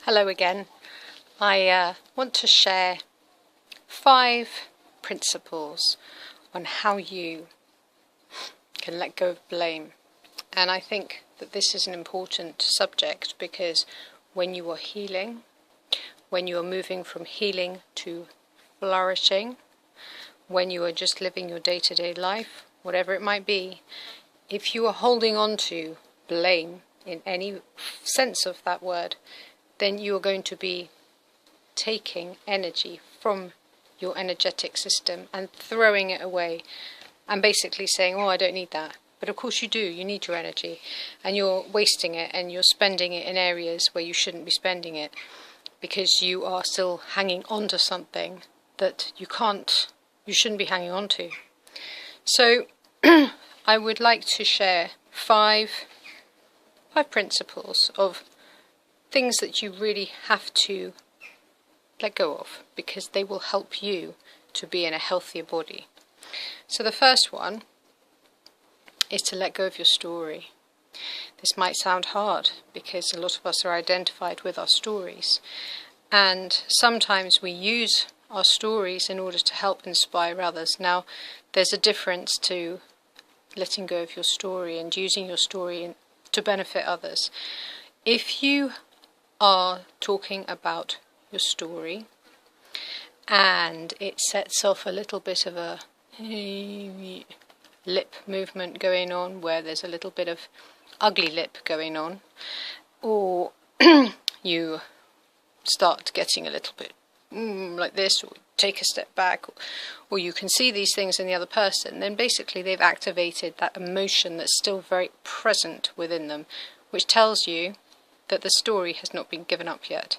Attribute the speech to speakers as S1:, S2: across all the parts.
S1: Hello again. I want to share 5 principles on how you can let go of blame. And I think that this is an important subject because when you are healing, when you are moving from healing to flourishing, when you are just living your day-to-day life, whatever it might be, if you are holding on to blame in any sense of that word, then you are going to be taking energy from your energetic system and throwing it away and basically saying, oh, I don't need that. But of course you do, you need your energy, and you're wasting it and you're spending it in areas where you shouldn't be spending it because you are still hanging on to something that you shouldn't be hanging on to. So I would like to share 5 principles of things that you really have to let go of because they will help you to be in a healthier body. So the first one is to let go of your story. This might sound hard because a lot of us are identified with our stories, and sometimes we use our stories in order to help inspire others. Now, there's a difference to letting go of your story and using your story to benefit others. If you are talking about your story and it sets off a little bit of a lip movement going on where there's a little bit of ugly lip going on, or you start getting a little bit like this, or take a step back, or you can see these things in the other person, then basically they've activated that emotion that's still very present within them, which tells you that the story has not been given up yet.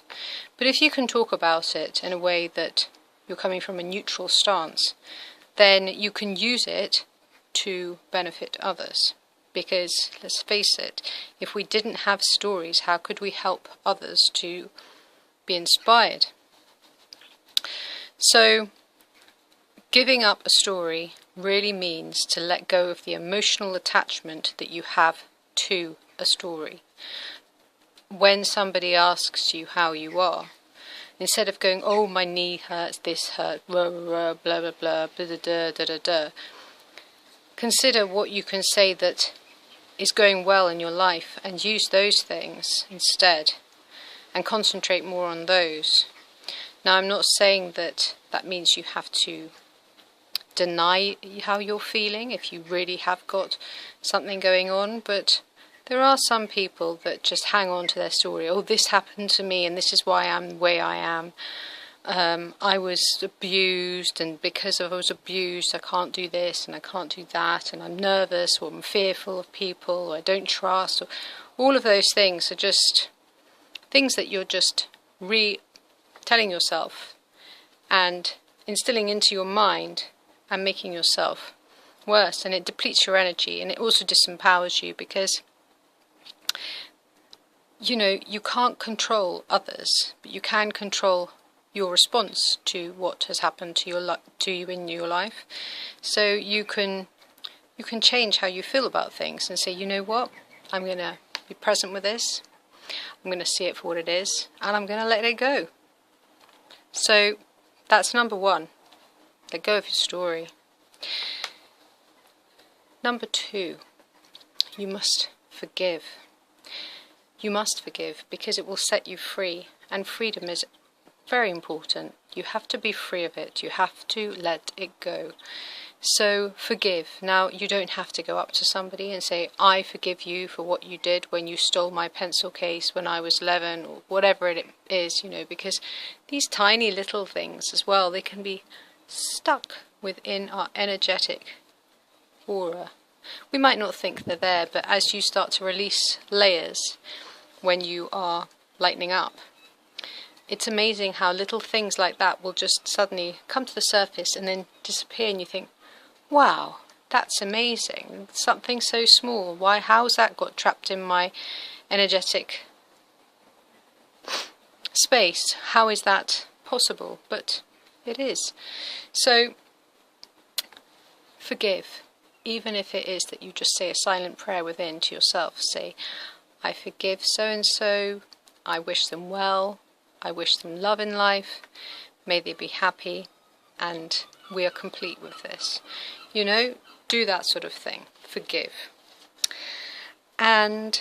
S1: But if you can talk about it in a way that you're coming from a neutral stance, then you can use it to benefit others. Because, let's face it, if we didn't have stories, how could we help others to be inspired? So, giving up a story really means to let go of the emotional attachment that you have to a story. When somebody asks you how you are, instead of going, oh, my knee hurts, this hurts, blah, blah, blah, blah, blah, blah, da, da, da, da, consider what you can say that is going well in your life and use those things instead and concentrate more on those. Now, I'm not saying that means you have to deny how you're feeling if you really have got something going on, but there are some people that just hang on to their story. Oh, this happened to me and this is why I'm the way I am. I was abused, and because I was abused I can't do this and I can't do that, and I'm nervous, or I'm fearful of people, or I don't trust, or all of those things are just things that you're just telling yourself and instilling into your mind and making yourself worse, and it depletes your energy and it also disempowers you because you can't control others, but you can control your response to what has happened to you in your life. So you can change how you feel about things and say, you know what, I'm going to be present with this, I'm going to see it for what it is, and I'm going to let it go. So that's number 1, let go of your story. Number 2, you must forgive. You must forgive because it will set you free, and freedom is very important. You have to be free of it. You have to let it go. So forgive. Now, you don't have to go up to somebody and say, I forgive you for what you did when you stole my pencil case when I was 11, or whatever it is, because these tiny little things as well, they can be stuck within our energetic aura. We might not think they're there, but as you start to release layers when you are lightening up, it's amazing how little things like that will just suddenly come to the surface and then disappear, and you think, wow, that's amazing, something so small, how's that got trapped in my energetic space? How is that possible? But it is. So forgive. Even if it is that you just say a silent prayer within to yourself, say, I forgive so-and-so, I wish them well, I wish them love in life, may they be happy, and we are complete with this. You know, do that sort of thing. Forgive. And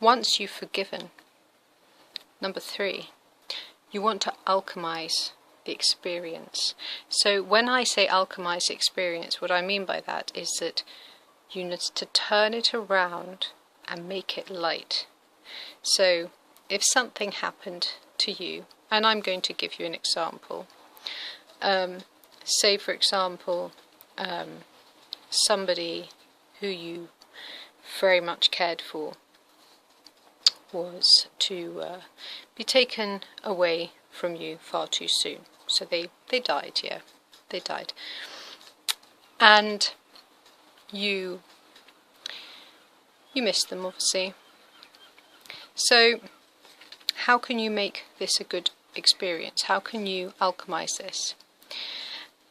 S1: once you've forgiven, number 3, you want to alchemize the experience. So when I say alchemize the experience, what I mean by that is that you need to turn it around and make it light. So if something happened to you, and I'm going to give you an example. Say for example, somebody who you very much cared for was to be taken away from you far too soon. So they died, yeah, they died. And you missed them, obviously. So how can you make this a good experience? How can you alchemize this?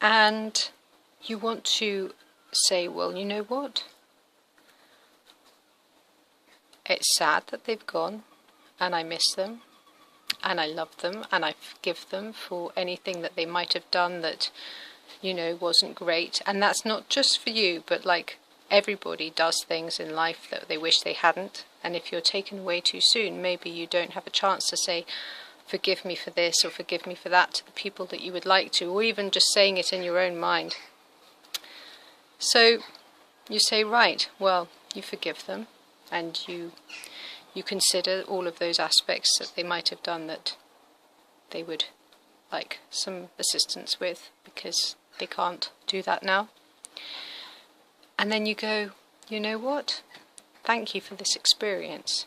S1: And you want to say, well, you know what? It's sad that they've gone, and I miss them, and I love them, and I forgive them for anything that they might have done that, you know, wasn't great. And that's not just for you, but like everybody does things in life that they wish they hadn't. And if you're taken away too soon, maybe you don't have a chance to say, forgive me for this or forgive me for that to the people that you would like to, or even just saying it in your own mind. So you say, right, well, you forgive them, and you consider all of those aspects that they might have done that they would like some assistance with, because they can't do that now. And then you go, you know what? Thank you for this experience,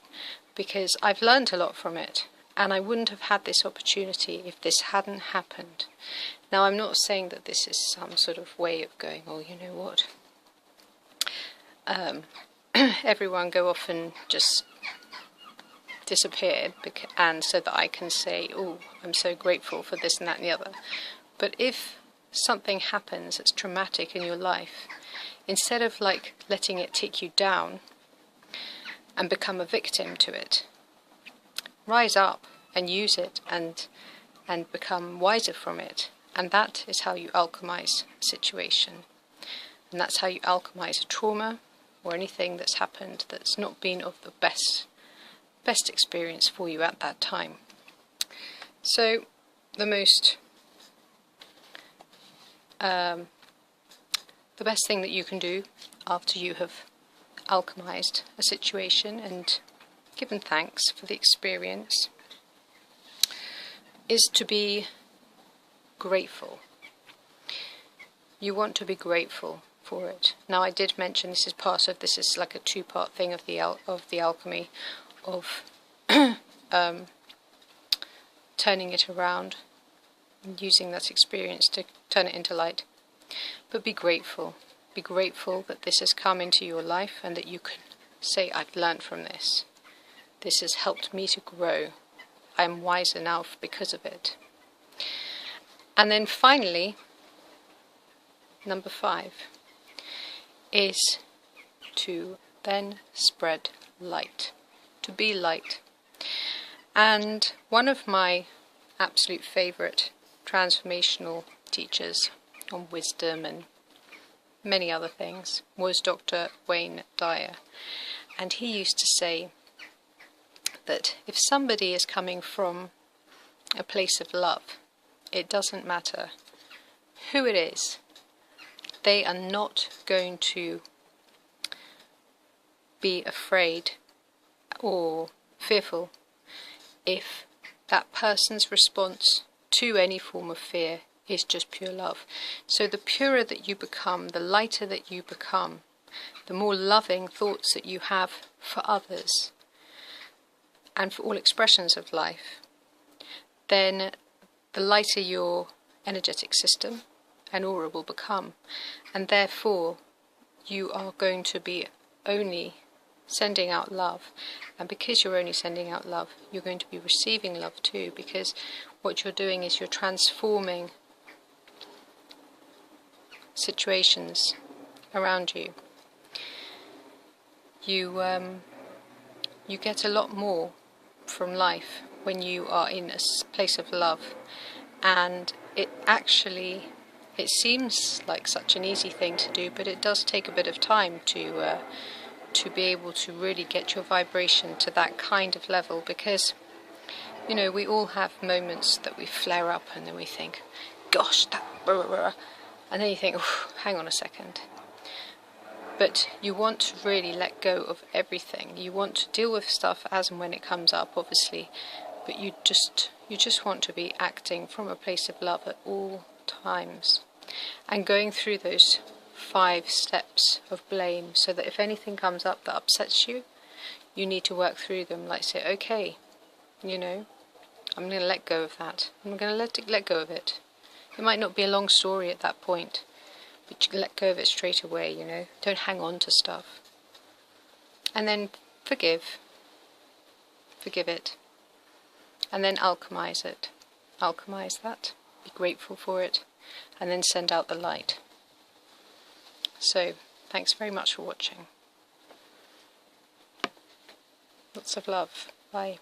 S1: because I've learned a lot from it, and I wouldn't have had this opportunity if this hadn't happened. Now, I'm not saying that this is some sort of way of going, oh, you know what? Everyone go off and just disappear, and so that I can say, oh, I'm so grateful for this and that and the other. But if something happens that's traumatic in your life, instead of like letting it take you down and become a victim to it, rise up and use it and become wiser from it. And that is how you alchemize a situation. And that's how you alchemize a trauma or anything that's happened that's not been of the best experience for you at that time. So the best thing that you can do after you have alchemized a situation and given thanks for the experience is to be grateful. You want to be grateful for it. Now, I did mention this is like a 2-part thing of the alchemy of turning it around and using that experience to turn it into light. But be grateful. Be grateful that this has come into your life and that you can say, I've learned from this. This has helped me to grow. I am wiser now because of it. And then finally, number 5 is to then spread light. To be light. And one of my absolute favourite transformational teachers on wisdom and many other things was Dr. Wayne Dyer. And he used to say that if somebody is coming from a place of love, it doesn't matter who it is, they are not going to be afraid or fearful if that person's response to any form of fear is just pure love. So the purer that you become, the lighter that you become, the more loving thoughts that you have for others and for all expressions of life, then the lighter your energetic system and aura will become. And therefore you are going to be only sending out love. And because you're only sending out love, you're going to be receiving love too, because what you're doing is you're transforming situations around you. You get a lot more from life when you are in a place of love. And it seems like such an easy thing to do, but it does take a bit of time to be able to really get your vibration to that kind of level, because you know, we all have moments that we flare up and then we think, gosh, that blah, blah, blah. And then you think, oh, hang on a second. But you want to really let go of everything. You want to deal with stuff as and when it comes up, obviously, but you just want to be acting from a place of love at all times, and going through those 5 steps of blame, so that if anything comes up that upsets you, you need to work through them. Like say, okay, you know, I'm going to let go of that. I'm going to let go of it. It might not be a long story at that point, but you can let go of it straight away, you know. Don't hang on to stuff. And then forgive it. And then alchemize it. Alchemize that. Be grateful for it. And then send out the light. So, thanks very much for watching. Lots of love. Bye.